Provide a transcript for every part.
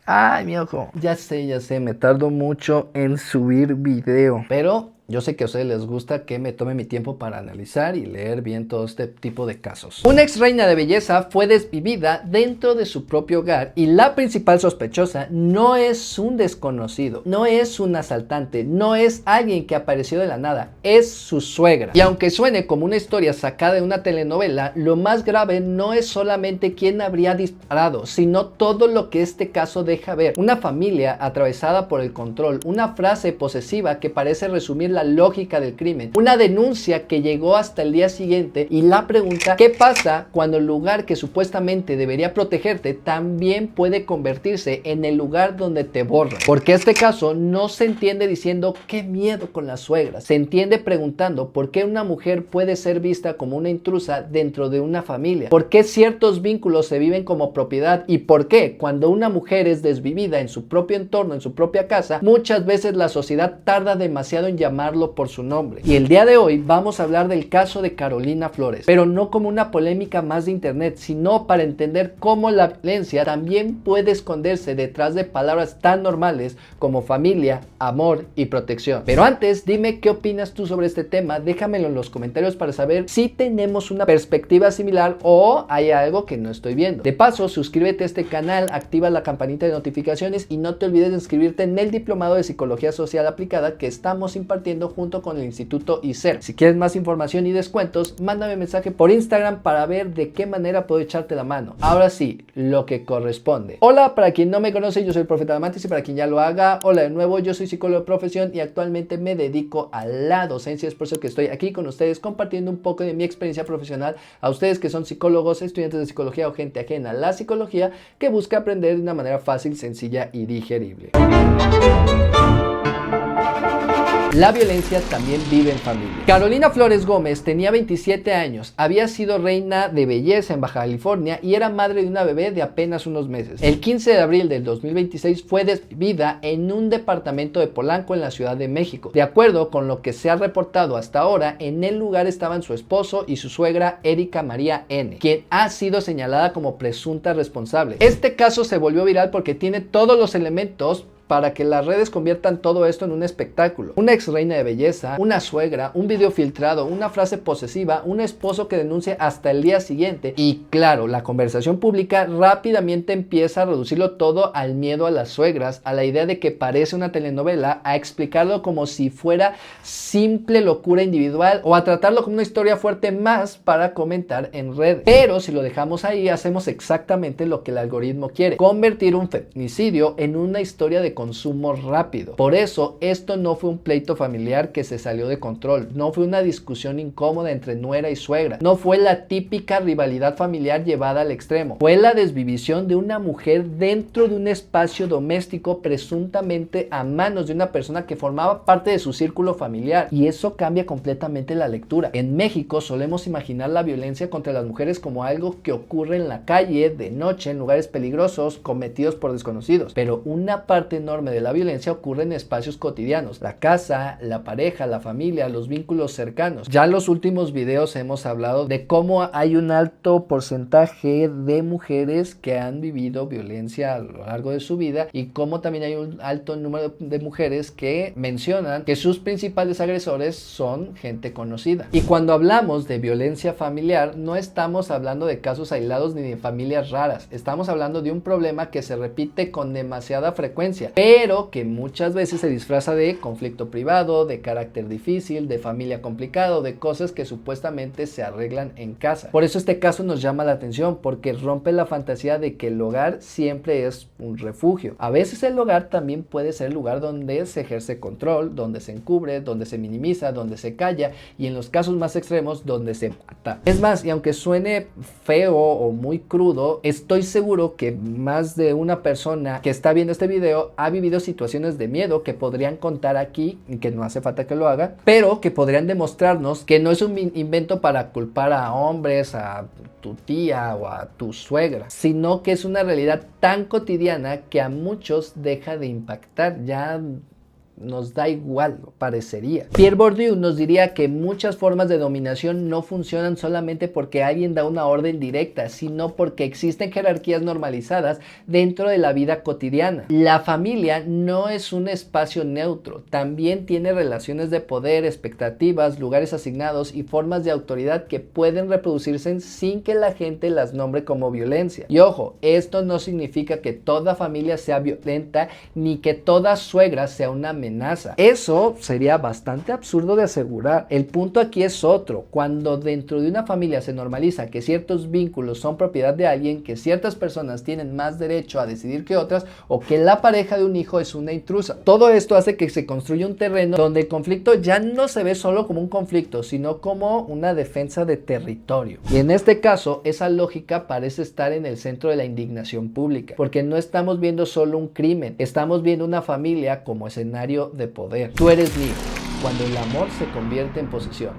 Ay, mi ojo. Ya sé, me tardo mucho en subir video. Pero yo sé que a ustedes les gusta que me tome mi tiempo para analizar y leer bien todo este tipo de casos. Una ex reina de belleza fue desvivida dentro de su propio hogar y la principal sospechosa no es un desconocido, no es un asaltante, no es alguien que apareció de la nada, es su suegra. Y aunque suene como una historia sacada de una telenovela, lo más grave no es solamente quién habría disparado, sino todo lo que este caso deja ver. Una familia atravesada por el control, una frase posesiva que parece resumir la lógica del crimen, una denuncia que llegó hasta el día siguiente y la pregunta: ¿qué pasa cuando el lugar que supuestamente debería protegerte también puede convertirse en el lugar donde te borran? Porque este caso no se entiende diciendo qué miedo con las suegras, se entiende preguntando por qué una mujer puede ser vista como una intrusa dentro de una familia, por qué ciertos vínculos se viven como propiedad y por qué cuando una mujer es desvivida en su propio entorno, en su propia casa, muchas veces la sociedad tarda demasiado en llamarlo por su nombre. Y el día de hoy vamos a hablar del caso de Carolina Flores, pero no como una polémica más de internet, sino para entender cómo la violencia también puede esconderse detrás de palabras tan normales como familia, amor y protección. Pero antes, dime qué opinas tú sobre este tema, déjamelo en los comentarios para saber si tenemos una perspectiva similar o hay algo que no estoy viendo. De paso, suscríbete a este canal, activa la campanita de notificaciones y no te olvides de inscribirte en el diplomado de psicología social aplicada que estamos impartiendo junto con el Instituto ISER. Si quieres más información y descuentos, mándame mensaje por Instagram para ver de qué manera puedo echarte la mano. Ahora sí, lo que corresponde. Hola, para quien no me conoce, yo soy el Profeta Amantes y para quien ya lo haga, hola de nuevo, yo soy psicólogo de profesión y actualmente me dedico a la docencia. Es por eso que estoy aquí con ustedes compartiendo un poco de mi experiencia profesional a ustedes que son psicólogos, estudiantes de psicología o gente ajena a la psicología que busca aprender de una manera fácil, sencilla y digerible. La violencia también vive en familia. Carolina Flores Gómez tenía 27 años, había sido reina de belleza en Baja California y era madre de una bebé de apenas unos meses. El 15 de abril del 2026 fue desvivida en un departamento de Polanco en la Ciudad de México. De acuerdo con lo que se ha reportado hasta ahora, en el lugar estaban su esposo y su suegra Erika María N., quien ha sido señalada como presunta responsable. Este caso se volvió viral porque tiene todos los elementos para que las redes conviertan todo esto en un espectáculo. Una ex reina de belleza, una suegra, un video filtrado, una frase posesiva, un esposo que denuncia hasta el día siguiente y claro, la conversación pública rápidamente empieza a reducirlo todo al miedo a las suegras, a la idea de que parece una telenovela, a explicarlo como si fuera simple locura individual o a tratarlo como una historia fuerte más para comentar en redes. Pero si lo dejamos ahí, hacemos exactamente lo que el algoritmo quiere: convertir un feminicidio en una historia de consumo rápido. Por eso, esto no fue un pleito familiar que se salió de control, no fue una discusión incómoda entre nuera y suegra, no fue la típica rivalidad familiar llevada al extremo, fue la desvivisión de una mujer dentro de un espacio doméstico presuntamente a manos de una persona que formaba parte de su círculo familiar, y eso cambia completamente la lectura. En México solemos imaginar la violencia contra las mujeres como algo que ocurre en la calle, de noche, en lugares peligrosos, cometidos por desconocidos, pero una parte enorme de la violencia ocurre en espacios cotidianos: la casa, la pareja, la familia, los vínculos cercanos. Ya en los últimos videos hemos hablado de cómo hay un alto porcentaje de mujeres que han vivido violencia a lo largo de su vida y cómo también hay un alto número de mujeres que mencionan que sus principales agresores son gente conocida. Y cuando hablamos de violencia familiar, no estamos hablando de casos aislados ni de familias raras, estamos hablando de un problema que se repite con demasiada frecuencia, pero que muchas veces se disfraza de conflicto privado, de carácter difícil, de familia complicado, de cosas que supuestamente se arreglan en casa. Por eso este caso nos llama la atención, porque rompe la fantasía de que el hogar siempre es un refugio. A veces el hogar también puede ser el lugar donde se ejerce control, donde se encubre, donde se minimiza, donde se calla y en los casos más extremos donde se mata. Es más, y aunque suene feo o muy crudo, estoy seguro que más de una persona que está viendo este video ha vivido situaciones de miedo que podrían contar aquí, y que no hace falta que lo haga, pero que podrían demostrarnos que no es un invento para culpar a hombres, a tu tía o a tu suegra, sino que es una realidad tan cotidiana que a muchos deja de impactar. Ya nos da igual, parecería. Pierre Bourdieu nos diría que muchas formas de dominación no funcionan solamente porque alguien da una orden directa, sino porque existen jerarquías normalizadas dentro de la vida cotidiana. La familia no es un espacio neutro, también tiene relaciones de poder, expectativas, lugares asignados y formas de autoridad que pueden reproducirse sin que la gente las nombre como violencia. Y ojo, esto no significa que toda familia sea violenta ni que toda suegra sea una amenaza. Eso sería bastante absurdo de asegurar. El punto aquí es otro. Cuando dentro de una familia se normaliza que ciertos vínculos son propiedad de alguien, que ciertas personas tienen más derecho a decidir que otras, o que la pareja de un hijo es una intrusa. Todo esto hace que se construya un terreno donde el conflicto ya no se ve solo como un conflicto, sino como una defensa de territorio. Y en este caso, esa lógica parece estar en el centro de la indignación pública, porque no estamos viendo solo un crimen, estamos viendo una familia como escenario de poder. Tú eres mío, cuando el amor se convierte en posesión.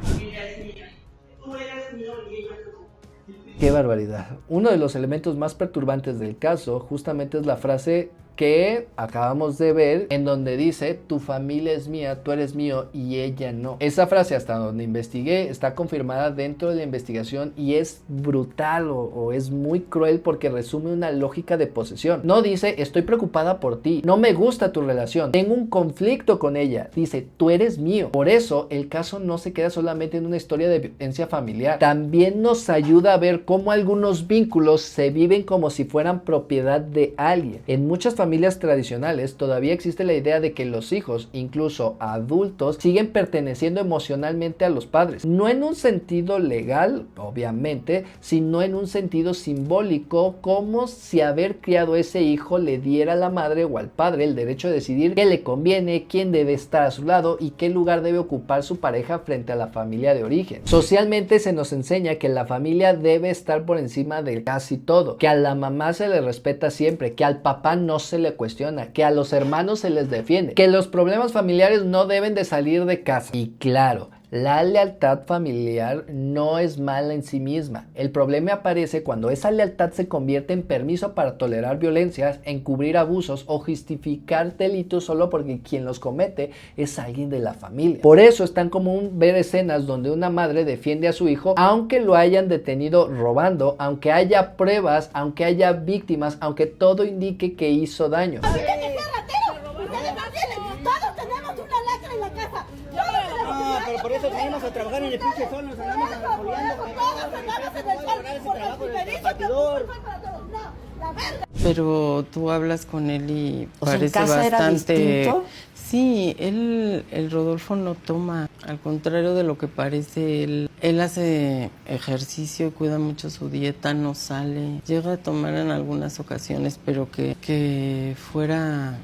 Qué barbaridad. Uno de los elementos más perturbantes del caso justamente es la frase que acabamos de ver, en donde dice: tu familia es mía, tú eres mío y ella no. Esa frase, hasta donde investigué, está confirmada dentro de la investigación y es brutal o es muy cruel porque resume una lógica de posesión. No dice: estoy preocupada por ti, no me gusta tu relación, tengo un conflicto con ella. Dice: tú eres mío. Por eso el caso no se queda solamente en una historia de violencia familiar, también nos ayuda a ver cómo algunos vínculos se viven como si fueran propiedad de alguien. En muchas familias tradicionales todavía existe la idea de que los hijos, incluso adultos, siguen perteneciendo emocionalmente a los padres. No en un sentido legal, obviamente, sino en un sentido simbólico, como si haber criado ese hijo le diera a la madre o al padre el derecho de decidir qué le conviene, quién debe estar a su lado y qué lugar debe ocupar su pareja frente a la familia de origen. Socialmente se nos enseña que la familia debe estar por encima de casi todo, que a la mamá se le respeta siempre, que al papá no se le cuestiona, que a los hermanos se les defiende, que los problemas familiares no deben de salir de casa. Y claro, la lealtad familiar no es mala en sí misma. El problema aparece cuando esa lealtad se convierte en permiso para tolerar violencias, encubrir abusos o justificar delitos solo porque quien los comete es alguien de la familia. Por eso es tan común ver escenas donde una madre defiende a su hijo aunque lo hayan detenido robando, aunque haya pruebas, aunque haya víctimas, aunque todo indique que hizo daño. Todos tenemos una lacra en la casa. No, pero por eso venimos a trabajar en el pinche sol, nos andamos apoyando. Pero tú hablas con él y O sea, ¿en parece casa era bastante... distinto? Sí, el Rodolfo no toma, al contrario de lo que parece, él hace ejercicio, cuida mucho su dieta, no sale, llega a tomar en algunas ocasiones, pero que fuera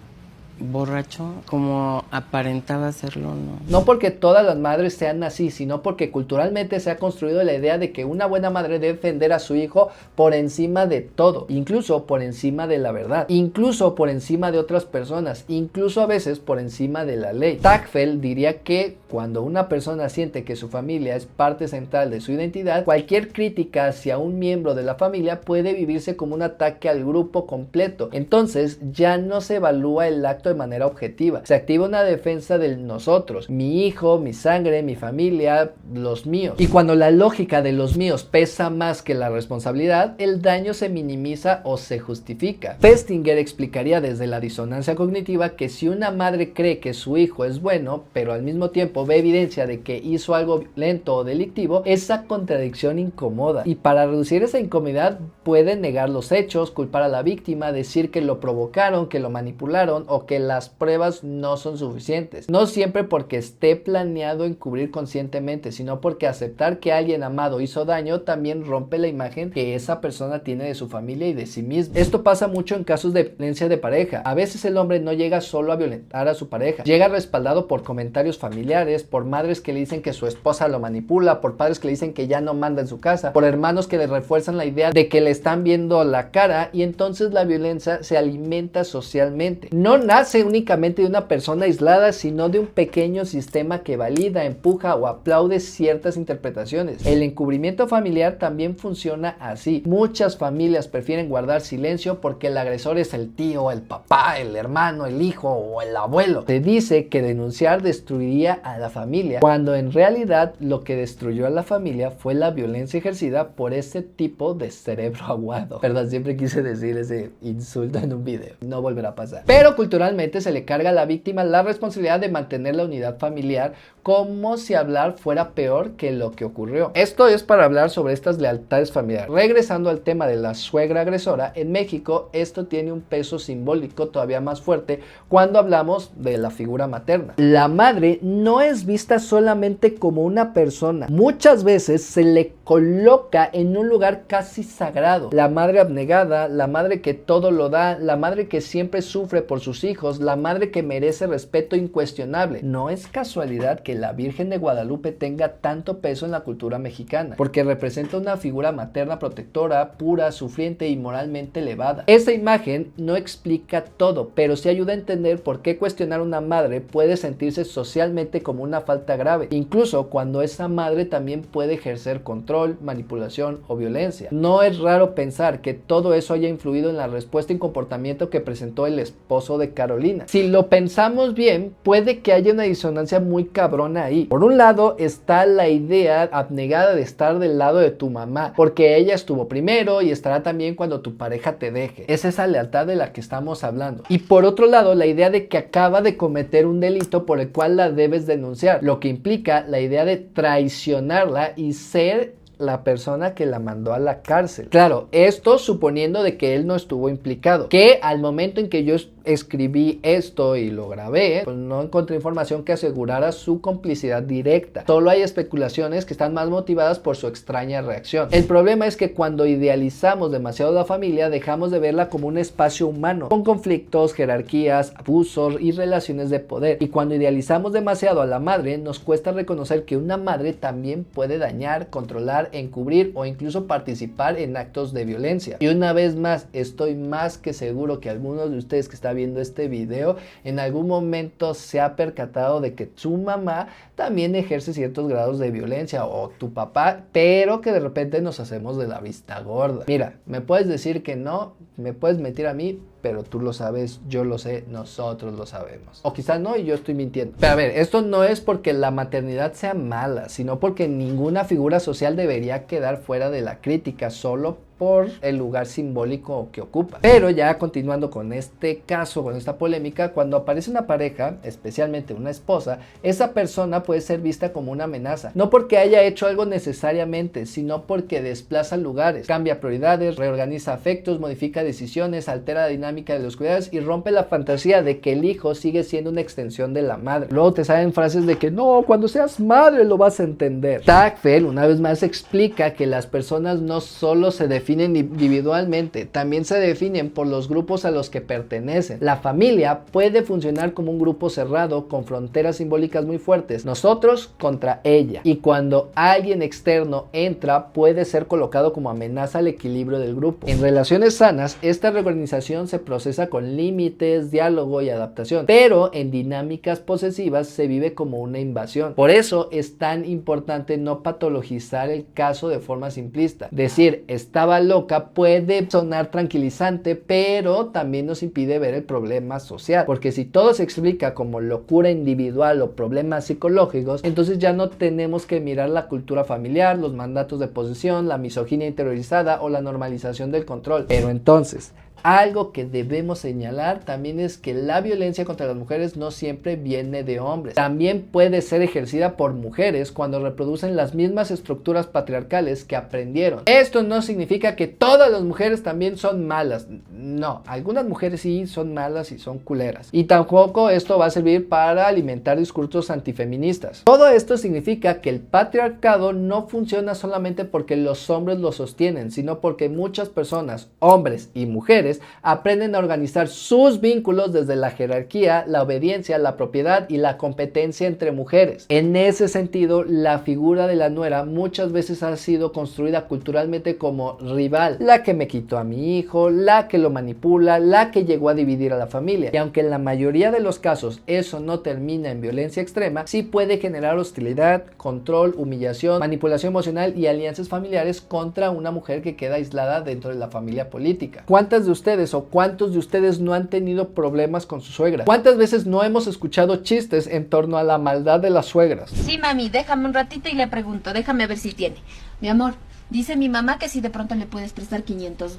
borracho como aparentaba serlo, no. No porque todas las madres sean así, sino porque culturalmente se ha construido la idea de que una buena madre debe defender a su hijo por encima de todo, incluso por encima de la verdad, incluso por encima de otras personas, incluso a veces por encima de la ley. Tagfeld diría que cuando una persona siente que su familia es parte central de su identidad, cualquier crítica hacia un miembro de la familia puede vivirse como un ataque al grupo completo. Entonces ya no se evalúa el acto de manera objetiva, se activa una defensa del nosotros, mi hijo, mi sangre, mi familia, los míos. Y cuando la lógica de los míos pesa más que la responsabilidad, el daño se minimiza o se justifica. Festinger explicaría desde la disonancia cognitiva que si una madre cree que su hijo es bueno, pero al mismo tiempo ve evidencia de que hizo algo violento o delictivo, esa contradicción incomoda. Y para reducir esa incomodidad puede negar los hechos, culpar a la víctima, decir que lo provocaron, que lo manipularon o que las pruebas no son suficientes. No siempre porque esté planeado encubrir conscientemente, sino porque aceptar que alguien amado hizo daño también rompe la imagen que esa persona tiene de su familia y de sí mismo. Esto pasa mucho en casos de violencia de pareja. A veces el hombre no llega solo a violentar a su pareja, llega respaldado por comentarios familiares, por madres que le dicen que su esposa lo manipula, por padres que le dicen que ya no manda en su casa, por hermanos que le refuerzan la idea de que le están viendo la cara, y entonces la violencia se alimenta socialmente. No nace nace únicamente de una persona aislada, sino de un pequeño sistema que valida, empuja o aplaude ciertas interpretaciones. El encubrimiento familiar también funciona así. Muchas familias prefieren guardar silencio porque el agresor es el tío, el papá, el hermano, el hijo o el abuelo. Se dice que denunciar destruiría a la familia, cuando en realidad lo que destruyó a la familia fue la violencia ejercida por ese tipo de cerebro aguado. Perdón, siempre quise decir ese insulto en un video. No volverá a pasar. Pero culturalmente se le carga a la víctima la responsabilidad de mantener la unidad familiar, como si hablar fuera peor que lo que ocurrió. Esto es para hablar sobre estas lealtades familiares. Regresando al tema de la suegra agresora, en México esto tiene un peso simbólico todavía más fuerte cuando hablamos de la figura materna. La madre no es vista solamente como una persona. Muchas veces se le coloca en un lugar casi sagrado. La madre abnegada, la madre que todo lo da, la madre que siempre sufre por sus hijos, la madre que merece respeto incuestionable. No es casualidad que la Virgen de Guadalupe tenga tanto peso en la cultura mexicana, porque representa una figura materna protectora, pura, sufriente y moralmente elevada. Esa imagen no explica todo, pero sí ayuda a entender por qué cuestionar a una madre puede sentirse socialmente como una falta grave, incluso cuando esa madre también puede ejercer control, manipulación o violencia. No es raro pensar que todo eso haya influido en la respuesta y comportamiento que presentó el esposo de Carolina. Si lo pensamos bien, puede que haya una disonancia muy cabrona ahí. Por un lado está la idea abnegada de estar del lado de tu mamá, porque ella estuvo primero y estará también cuando tu pareja te deje. Es esa lealtad de la que estamos hablando. Y por otro lado, la idea de que acaba de cometer un delito por el cual la debes denunciar, lo que implica la idea de traicionarla y ser la persona que la mandó a la cárcel. Claro, esto suponiendo de que él no estuvo implicado, que al momento en que yo escribí esto y lo grabé, pues no encontré información que asegurara su complicidad directa. Solo hay especulaciones que están más motivadas por su extraña reacción. El problema es que cuando idealizamos demasiado la familia, dejamos de verla como un espacio humano, con conflictos, jerarquías, abusos y relaciones de poder. Y cuando idealizamos demasiado a la madre, nos cuesta reconocer que una madre también puede dañar, controlar, encubrir o incluso participar en actos de violencia. Y una vez más, estoy más que seguro que algunos de ustedes que están viendo este video en algún momento se ha percatado de que su mamá también ejerce ciertos grados de violencia, o tu papá, pero que de repente nos hacemos de la vista gorda. Mira, me puedes decir que no, me puedes mentir a mí, pero tú lo sabes, yo lo sé, nosotros lo sabemos. O quizás no y yo estoy mintiendo. Pero a ver, esto no es porque la maternidad sea mala, sino porque ninguna figura social debería quedar fuera de la crítica solo por el lugar simbólico que ocupa. Pero ya continuando con este caso, con esta polémica, cuando aparece una pareja, especialmente una esposa, esa persona puede ser vista como una amenaza. No porque haya hecho algo necesariamente, sino porque desplaza lugares, cambia prioridades, reorganiza afectos, modifica decisiones, altera la dinámica de los cuidados y rompe la fantasía de que el hijo sigue siendo una extensión de la madre. Luego te salen frases de que no, cuando seas madre lo vas a entender. Tagfel una vez más explica que las personas no solo se definen individualmente, también se definen por los grupos a los que pertenecen. La familia puede funcionar como un grupo cerrado con fronteras simbólicas muy fuertes, nosotros contra ella, y cuando alguien externo entra puede ser colocado como amenaza al equilibrio del grupo. En relaciones sanas, esta reorganización se procesa con límites, diálogo y adaptación, pero en dinámicas posesivas se vive como una invasión. Por eso es tan importante no patologizar el caso de forma simplista. Decir estaba loca puede sonar tranquilizante, pero también nos impide ver el problema social, porque si todo se explica como locura individual o problemas psicológicos, entonces ya no tenemos que mirar la cultura familiar, los mandatos de posesión, la misoginia interiorizada o la normalización del control. Pero entonces, algo que debemos señalar también es que la violencia contra las mujeres no siempre viene de hombres. También puede ser ejercida por mujeres cuando reproducen las mismas estructuras patriarcales que aprendieron. Esto no significa que todas las mujeres también son malas. No, algunas mujeres sí son malas y son culeras. Y tampoco esto va a servir para alimentar discursos antifeministas. Todo esto significa que el patriarcado no funciona solamente porque los hombres lo sostienen, sino porque muchas personas, hombres y mujeres, mujeres aprenden a organizar sus vínculos desde la jerarquía, la obediencia, la propiedad y la competencia entre mujeres. En ese sentido, la figura de la nuera muchas veces ha sido construida culturalmente como rival, la que me quitó a mi hijo, la que lo manipula, la que llegó a dividir a la familia. Y aunque en la mayoría de los casos eso no termina en violencia extrema, sí puede generar hostilidad, control, humillación, manipulación emocional y alianzas familiares contra una mujer que queda aislada dentro de la familia política. ¿Cuántas de ustedes o cuántos de ustedes no han tenido problemas con su suegra? ¿Cuántas veces no hemos escuchado chistes en torno a la maldad de las suegras? Sí, mami, déjame un ratito y le pregunto, déjame ver si tiene. Mi amor, dice mi mamá que si de pronto le puedes prestar $500.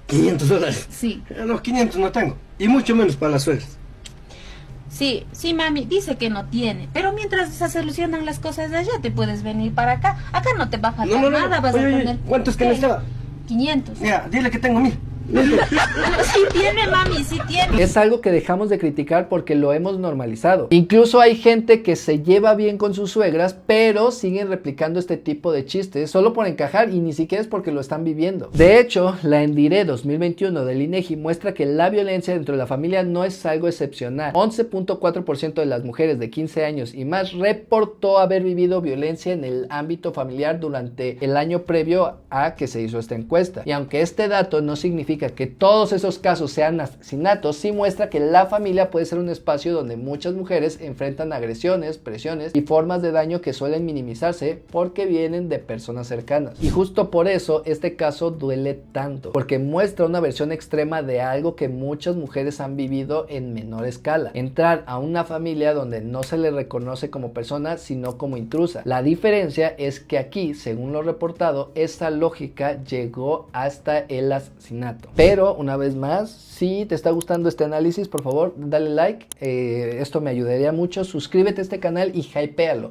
$500. Sí. No, 500 no tengo. Y mucho menos para las suegras. Sí, mami, dice que no tiene. Pero mientras se solucionan las cosas de allá, te puedes venir para acá. Acá no te va a faltar nada, vas a tener... ¿Cuánto es que necesitaba? 500. Mira, dile que tengo 1000. Sí tiene, mami, sí tiene. Es algo que dejamos de criticar porque lo hemos normalizado. Incluso hay gente que se lleva bien con sus suegras, pero siguen replicando este tipo de chistes solo por encajar y ni siquiera es porque lo están viviendo. De hecho, la Endire 2021 del INEGI muestra que la violencia dentro de la familia no es algo excepcional. 11.4% de las mujeres de 15 años y más reportó haber vivido violencia en el ámbito familiar durante el año previo a que se hizo esta encuesta. Y aunque este dato no significa que todos esos casos sean asesinatos, sí muestra que la familia puede ser un espacio donde muchas mujeres enfrentan agresiones, presiones y formas de daño que suelen minimizarse porque vienen de personas cercanas. Y justo por eso este caso duele tanto, porque muestra una versión extrema de algo que muchas mujeres han vivido en menor escala: entrar a una familia donde no se le reconoce como persona sino como intrusa. La diferencia es que aquí, según lo reportado, esa lógica llegó hasta el asesinato. Pero una vez más, si te está gustando este análisis, por favor dale like, esto me ayudaría mucho. Suscríbete a este canal y hypéalo.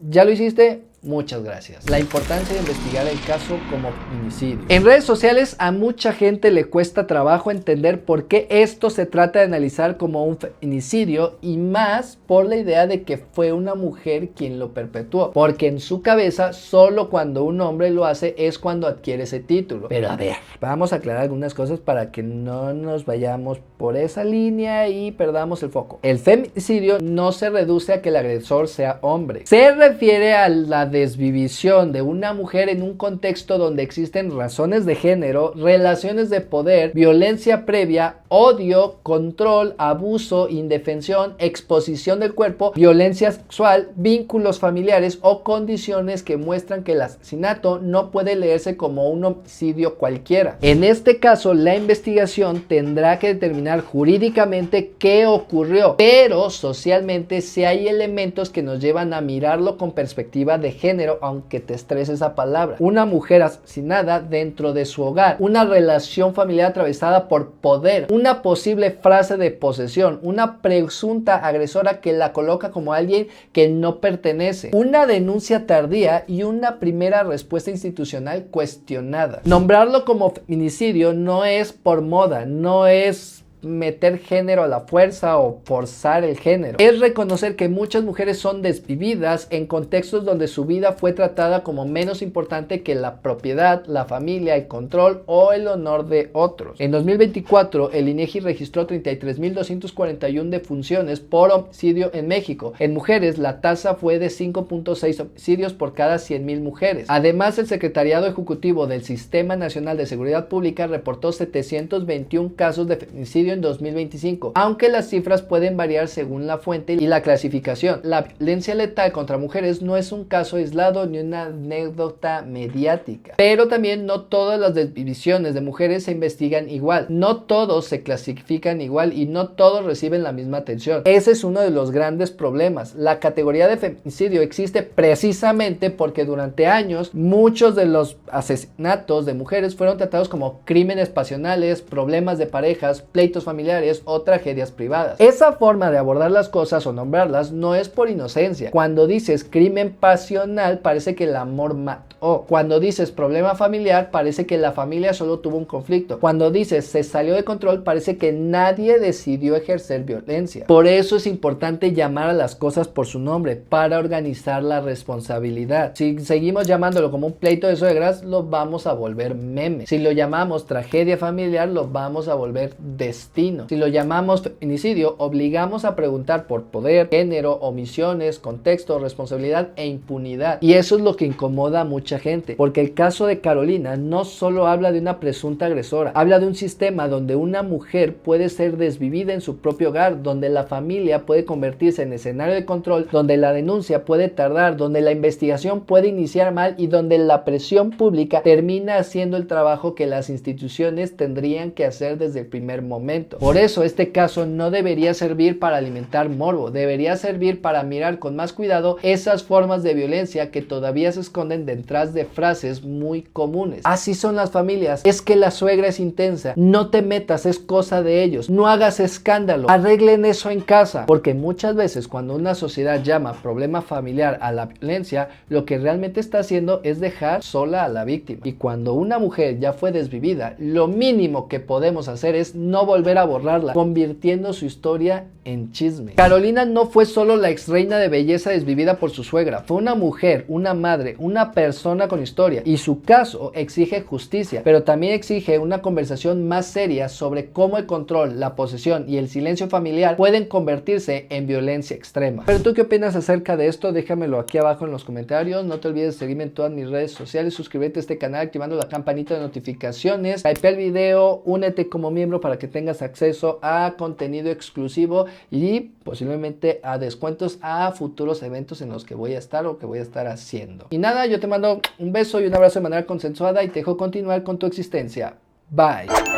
¿Ya lo hiciste? Muchas gracias. La importancia de investigar el caso como feminicidio. En redes sociales a mucha gente le cuesta trabajo entender por qué esto se trata de analizar como un feminicidio, y más por la idea de que fue una mujer quien lo perpetuó, porque en su cabeza solo cuando un hombre lo hace es cuando adquiere ese título. Pero a ver, vamos a aclarar algunas cosas para que no nos vayamos por esa línea y perdamos el foco. El feminicidio no se reduce a que el agresor sea hombre. Se refiere a la desvivisión de una mujer en un contexto donde existen razones de género, relaciones de poder, violencia previa, odio, control, abuso, indefensión, exposición del cuerpo, violencia sexual, vínculos familiares o condiciones que muestran que el asesinato no puede leerse como un homicidio cualquiera. En este caso, la investigación tendrá que determinar jurídicamente qué ocurrió, pero socialmente sí hay elementos que nos llevan a mirarlo con perspectiva de género, aunque te estrese esa palabra. Una mujer asesinada dentro de su hogar, una relación familiar atravesada por poder, una posible frase de posesión, una presunta agresora que la coloca como alguien que no pertenece, una denuncia tardía y una primera respuesta institucional cuestionada. Nombrarlo como feminicidio no es por moda, no es meter género a la fuerza o forzar el género. Es reconocer que muchas mujeres son desvividas en contextos donde su vida fue tratada como menos importante que la propiedad, la familia, el control o el honor de otros. En 2024, el INEGI registró 33.241 defunciones por homicidio en México. En mujeres, la tasa fue de 5.6 homicidios por cada 100,000 mujeres. Además, el Secretariado Ejecutivo del Sistema Nacional de Seguridad Pública reportó 721 casos de feminicidio en 2025, aunque las cifras pueden variar según la fuente y la clasificación. La violencia letal contra mujeres no es un caso aislado ni una anécdota mediática, pero también no todas las divisiones de mujeres se investigan igual, no todos se clasifican igual y no todos reciben la misma atención. Ese es uno de los grandes problemas. La categoría de feminicidio existe precisamente porque durante años muchos de los asesinatos de mujeres fueron tratados como crímenes pasionales, problemas de parejas, pleitos conflictos familiares o tragedias privadas. Esa forma de abordar las cosas o nombrarlas no es por inocencia. Cuando dices crimen pasional, parece que el amor mató. Cuando dices problema familiar, parece que la familia solo tuvo un conflicto. Cuando dices se salió de control, parece que nadie decidió ejercer violencia. Por eso es importante llamar a las cosas por su nombre, para organizar la responsabilidad. Si seguimos llamándolo como un pleito de suegras, lo vamos a volver meme. Si lo llamamos tragedia familiar, lo vamos a volver destino. Si lo llamamos feminicidio, obligamos a preguntar por poder, género, omisiones, contexto, responsabilidad e impunidad. Y eso es lo que incomoda a mucha gente, porque el caso de Carolina no solo habla de una presunta agresora, habla de un sistema donde una mujer puede ser desvivida en su propio hogar, donde la familia puede convertirse en escenario de control, donde la denuncia puede tardar, donde la investigación puede iniciar mal y donde la presión pública termina haciendo el trabajo que las instituciones tendrían que hacer desde el primer momento. Por eso este caso no debería servir para alimentar morbo, debería servir para mirar con más cuidado esas formas de violencia que todavía se esconden detrás de frases muy comunes. Así son las familias, es que la suegra es intensa, no te metas, es cosa de ellos, no hagas escándalo, arreglen eso en casa, porque muchas veces cuando una sociedad llama problema familiar a la violencia, lo que realmente está haciendo es dejar sola a la víctima. Y cuando una mujer ya fue desvivida, lo mínimo que podemos hacer es no volver a borrarla, convirtiendo su historia en chisme. Carolina no fue solo la ex reina de belleza desvivida por su suegra, fue una mujer, una madre, una persona con historia, y su caso exige justicia, pero también exige una conversación más seria sobre cómo el control, la posesión y el silencio familiar pueden convertirse en violencia extrema. Pero ¿tú qué opinas acerca de esto? Déjamelo aquí abajo en los comentarios. No te olvides de seguirme en todas mis redes sociales, suscríbete a este canal activando la campanita de notificaciones, hypea el video, únete como miembro para que tengas acceso a contenido exclusivo y posiblemente a descuentos a futuros eventos en los que voy a estar o que voy a estar haciendo. Y nada, yo te mando un beso y un abrazo de manera consensuada y te dejo continuar con tu existencia. Bye.